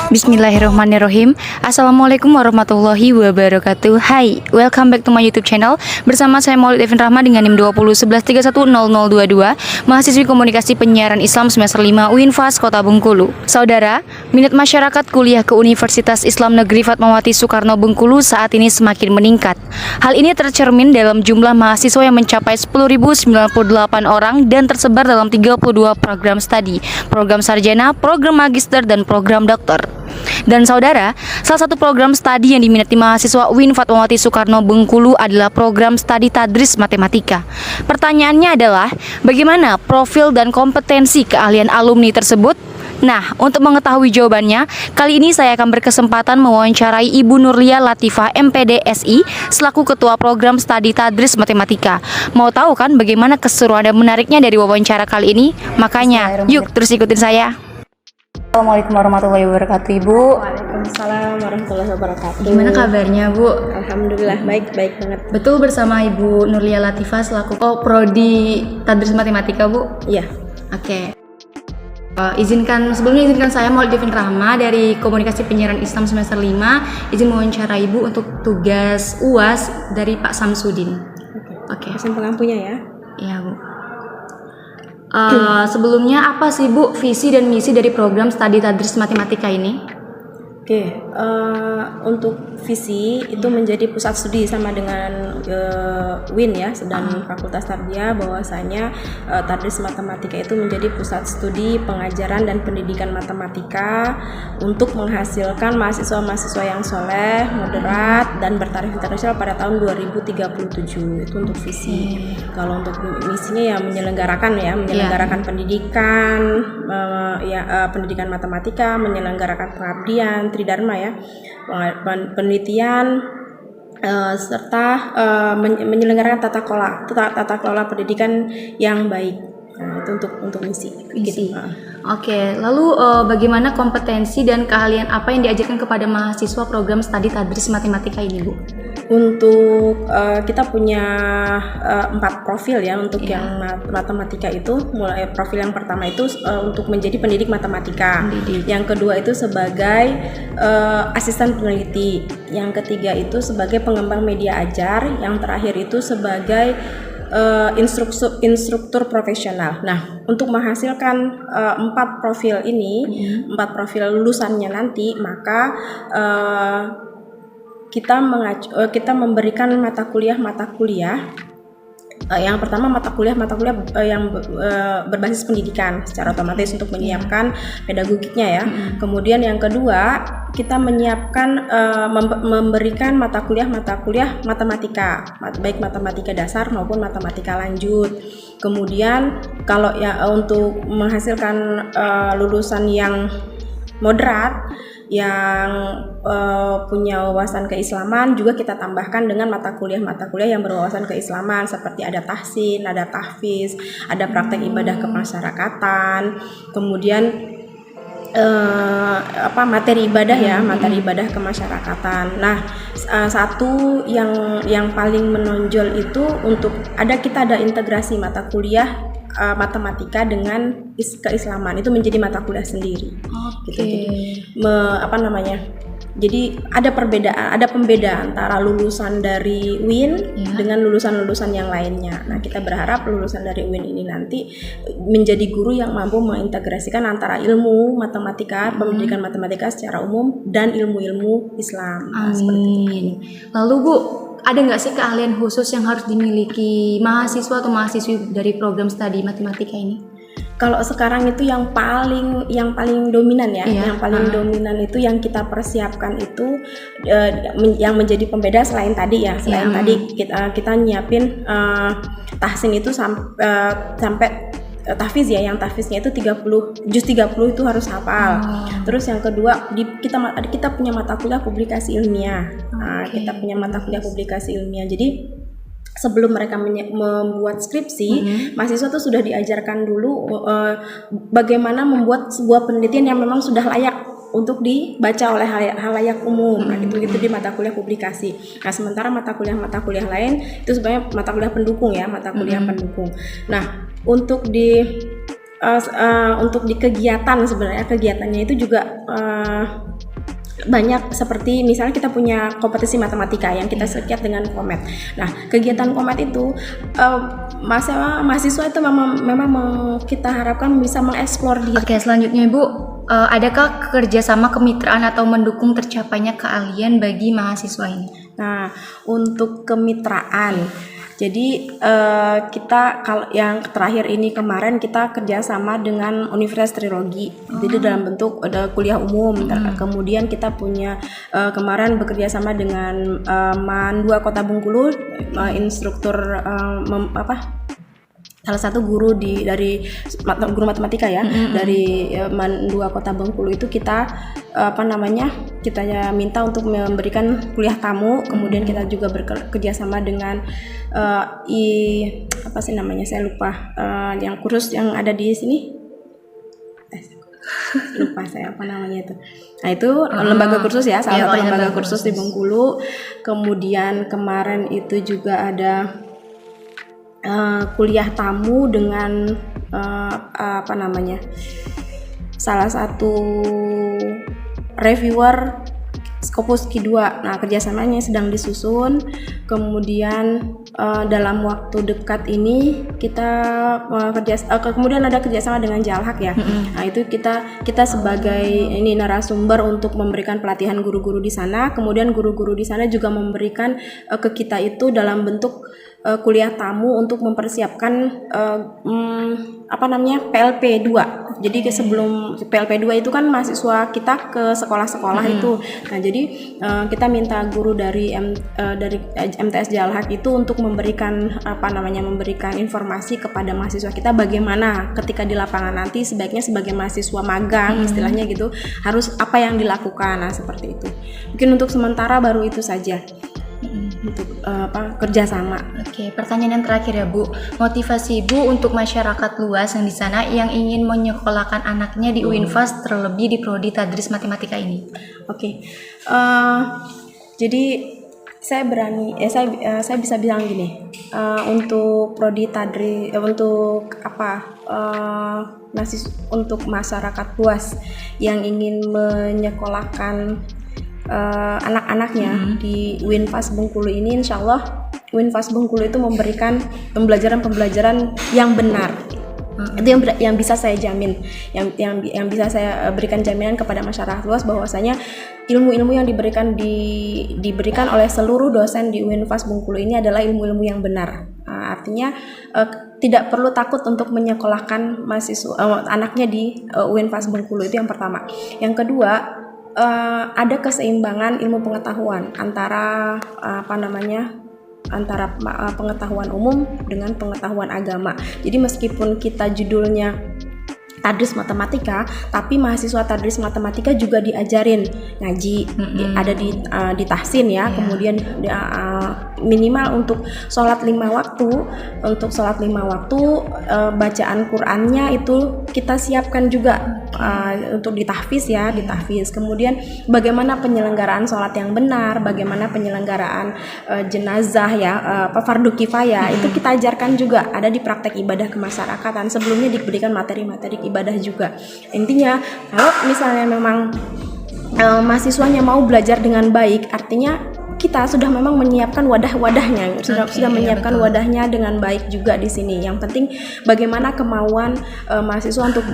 Bismillahirrahmanirrahim. Assalamualaikum warahmatullahi wabarakatuh. Hai, welcome back to my YouTube channel. Bersama saya Maulid Devin Rahma dengan NIM 2011310022, mahasiswi komunikasi penyiaran Islam semester 5 UINFAS Kota Bengkulu. Saudara, minat masyarakat kuliah ke Universitas Islam Negeri Fatmawati Soekarno Bengkulu saat ini semakin meningkat. Hal ini tercermin dalam jumlah mahasiswa yang mencapai 10.098 orang dan tersebar dalam 32 program studi, program sarjana, program magister, dan program doktor. Dan saudara, salah satu program studi yang diminati mahasiswa UIN Fatmawati Soekarno Bengkulu adalah program studi Tadris Matematika. Pertanyaannya adalah, bagaimana profil dan kompetensi keahlian alumni tersebut? Nah, untuk mengetahui jawabannya, kali ini saya akan berkesempatan mewawancarai Ibu Nurlia Latifah MPD SI selaku Ketua Program Studi Tadris Matematika. Mau tahu kan bagaimana keseruan dan menariknya dari wawancara kali ini? Makanya, yuk terus ikutin saya. Assalamualaikum warahmatullahi wabarakatuh, Ibu. Waalaikumsalam warahmatullahi wabarakatuh. Gimana kabarnya, Bu? Alhamdulillah baik banget. Betul, bersama Ibu Nurlia Latifah selaku Prodi Tadris Matematika, Bu? Iya. Oke. Sebelumnya izinkan saya Maulid Devin Rahma dari Komunikasi Penyiaran Islam semester 5 izin mewawancara Ibu untuk tugas UAS dari Pak Samsudin. Oke. Pesan pengampunya ya. Iya, Bu. Sebelumnya apa sih, Bu, visi dan misi dari program studi Tadris Matematika ini? Oke, untuk visi itu menjadi pusat studi sama dengan UIN ya, sedang Fakultas Tarbiyah, bahwasanya Tadris Matematika itu menjadi pusat studi pengajaran dan pendidikan matematika untuk menghasilkan mahasiswa-mahasiswa yang soleh, moderat, dan bertaraf internasional pada tahun 2037. Itu untuk visi. Kalau untuk misinya ya menyelenggarakan pendidikan, pendidikan matematika, menyelenggarakan pengabdian Tridharma ya, penelitian serta menyelenggarakan tata kelola pendidikan yang baik. Nah, itu untuk misi. Gitu. Oke, lalu bagaimana kompetensi dan keahlian apa yang diajarkan kepada mahasiswa program studi Tadris Matematika ini, Bu? Untuk kita punya 4 profil ya untuk yang matematika itu. Mulai profil yang pertama itu untuk menjadi pendidik matematika. Yang kedua itu sebagai asisten peneliti. Yang ketiga itu sebagai pengembang media ajar. Yang terakhir itu sebagai instruktur profesional. Nah, untuk menghasilkan 4 profil ini, 4 profil lulusannya nanti, maka kita memberikan mata kuliah. Yang pertama mata kuliah yang berbasis pendidikan secara otomatis untuk menyiapkan pedagogiknya ya. Kemudian yang kedua kita menyiapkan memberikan mata kuliah matematika, baik matematika dasar maupun matematika lanjut. Kemudian kalau ya untuk menghasilkan lulusan yang moderat yang punya wawasan keislaman, juga kita tambahkan dengan mata kuliah yang berwawasan keislaman seperti ada tahsin, ada tahfiz, ada praktek ibadah kemasyarakatan, kemudian materi ibadah kemasyarakatan. Nah, satu yang paling menonjol itu kita ada integrasi mata kuliah matematika dengan keislaman, itu menjadi mata kuliah sendiri. Gitu. Jadi ada pembedaan antara lulusan dari UIN dengan lulusan yang lainnya. Nah, kita berharap lulusan dari UIN ini nanti menjadi guru yang mampu mengintegrasikan antara ilmu matematika, pendidikan matematika secara umum dan ilmu-ilmu Islam. Amin. Lalu, Bu, ada nggak sih keahlian khusus yang harus dimiliki mahasiswa atau mahasiswi dari program studi matematika ini? Kalau sekarang itu yang paling dominan ya, dominan itu yang kita persiapkan itu yang menjadi pembeda selain tadi kita nyiapin tahsin itu sampai tahfiz ya, yang tahfiznya itu 30 itu harus hafal. Terus yang kedua kita punya mata kuliah publikasi ilmiah. Kita punya mata kuliah publikasi ilmiah. Jadi sebelum mereka membuat skripsi, mahasiswa tuh sudah diajarkan dulu bagaimana membuat sebuah penelitian yang memang sudah layak untuk dibaca oleh halayak umum. Nah, itu di mata kuliah publikasi. Nah, sementara mata kuliah lain itu sebenarnya mata kuliah pendukung ya, mata kuliah pendukung. Nah, untuk di kegiatan, sebenarnya kegiatannya itu juga banyak, seperti misalnya kita punya kompetisi matematika yang kita sekiat dengan Komet. Nah, kegiatan Komet itu mahasiswa itu memang kita harapkan bisa mengeksplor diri. Oke, selanjutnya Ibu, adakah kerjasama kemitraan atau mendukung tercapainya keahlian bagi mahasiswa ini? Nah, untuk kemitraan, jadi kita kalau yang terakhir ini kemarin kita kerjasama dengan Universitas Trilogi, jadi dalam bentuk ada kuliah umum. Kemudian kita punya kemarin bekerja sama dengan MAN 2 Kota Bengkulu, instruktur salah satu guru dari guru matematika ya, dari MAN 2 Kota Bengkulu itu kita kita minta untuk memberikan kuliah tamu. Kemudian kita juga bekerja sama dengan saya lupa, yang kursus yang ada di sini, lupa saya apa namanya itu. Nah, itu lembaga kursus ya, salah satu lembaga kursus di Bengkulu. Kemudian kemarin itu juga ada kuliah tamu dengan salah satu reviewer Scopus Q2. Nah, kerjasamanya sedang disusun. Kemudian dalam waktu dekat ini kita kemudian ada kerjasama dengan Jalhak ya. Nah, itu kita sebagai narasumber untuk memberikan pelatihan guru-guru di sana. Kemudian guru-guru di sana juga memberikan ke kita itu dalam bentuk kuliah tamu untuk mempersiapkan PLP 2. Jadi sebelum PLP 2 itu kan mahasiswa kita ke sekolah-sekolah itu. Nah, jadi kita minta guru dari MTS Jalhak itu untuk memberikan memberikan informasi kepada mahasiswa kita bagaimana ketika di lapangan nanti sebaiknya sebagai mahasiswa magang istilahnya gitu, harus apa yang dilakukan. Nah, seperti itu. Mungkin untuk sementara baru itu saja. Untuk kerjasama. Oke, pertanyaan yang terakhir ya Bu, motivasi Ibu untuk masyarakat luas yang di sana yang ingin menyekolahkan anaknya di UINFAS, terlebih di prodi Tadris Matematika ini. Oke, jadi saya bisa bilang gini, untuk prodi Tadris untuk masyarakat luas yang ingin menyekolahkan anak-anaknya di UINFAS Bengkulu ini, insya Allah UINFAS Bengkulu itu memberikan pembelajaran yang benar. Itu yang bisa saya jamin, yang bisa saya berikan jaminan kepada masyarakat luas bahwasanya ilmu-ilmu yang diberikan oleh seluruh dosen di UINFAS Bengkulu ini adalah ilmu-ilmu yang benar. Artinya tidak perlu takut untuk menyekolahkan anaknya di UINFAS Bengkulu, itu yang pertama. Yang kedua, ada keseimbangan ilmu pengetahuan antara pengetahuan umum dengan pengetahuan agama. Jadi meskipun kita judulnya Tadris Matematika, tapi mahasiswa Tadris Matematika juga diajarin ngaji, ada di tahsin ya. Kemudian minimal untuk sholat 5 waktu, bacaan Qur'annya itu kita siapkan juga untuk ditahfiz ya, ditahfiz. Kemudian bagaimana penyelenggaraan sholat yang benar, bagaimana penyelenggaraan jenazah ya, fardu kifayah, itu kita ajarkan juga, ada di praktek ibadah kemasyarakatan. Sebelumnya diberikan materi-materi ibadah juga. Intinya kalau misalnya memang mahasiswanya mau belajar dengan baik, artinya kita sudah memang menyiapkan wadahnya, sudah menyiapkan wadahnya dengan baik juga di sini. Yang penting bagaimana kemauan mahasiswa untuk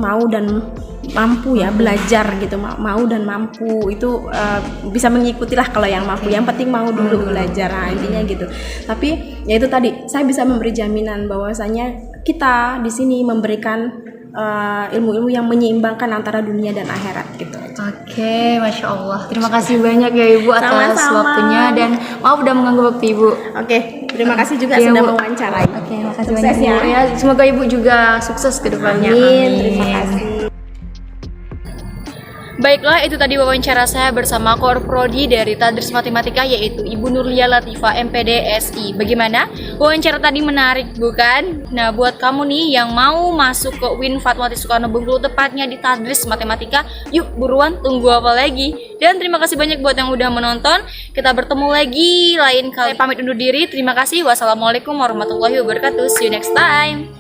mau dan mampu ya belajar gitu, mau dan mampu itu bisa mengikutilah kalau yang mampu. Yang penting mau dulu belajar, intinya gitu. Tapi ya itu tadi, saya bisa memberi jaminan bahwasanya kita di sini memberikan ilmu-ilmu yang menyeimbangkan antara dunia dan akhirat gitu. Oke, Masya Allah. Terima kasih banyak ya Ibu atas waktunya, dan maaf udah mengganggu waktu Ibu. Oke, terima kasih juga sudah mewawancarai. Oke, makasih banyak ya. Bu. Ya, semoga Ibu juga sukses ke depannya. Amin. Terima kasih. Baiklah, itu tadi wawancara saya bersama Kor Prodi dari Tadris Matematika, yaitu Ibu Nurlia Latifah MPDSI. Bagaimana? Wawancara tadi menarik, bukan? Nah, buat kamu nih yang mau masuk ke UIN Fatmawati Soekarno Bengkulu, tepatnya di Tadris Matematika, yuk buruan, tunggu apa lagi? Dan terima kasih banyak buat yang udah menonton. Kita bertemu lagi lain kali. Pamit undur diri. Terima kasih. Wassalamualaikum warahmatullahi wabarakatuh. See you next time.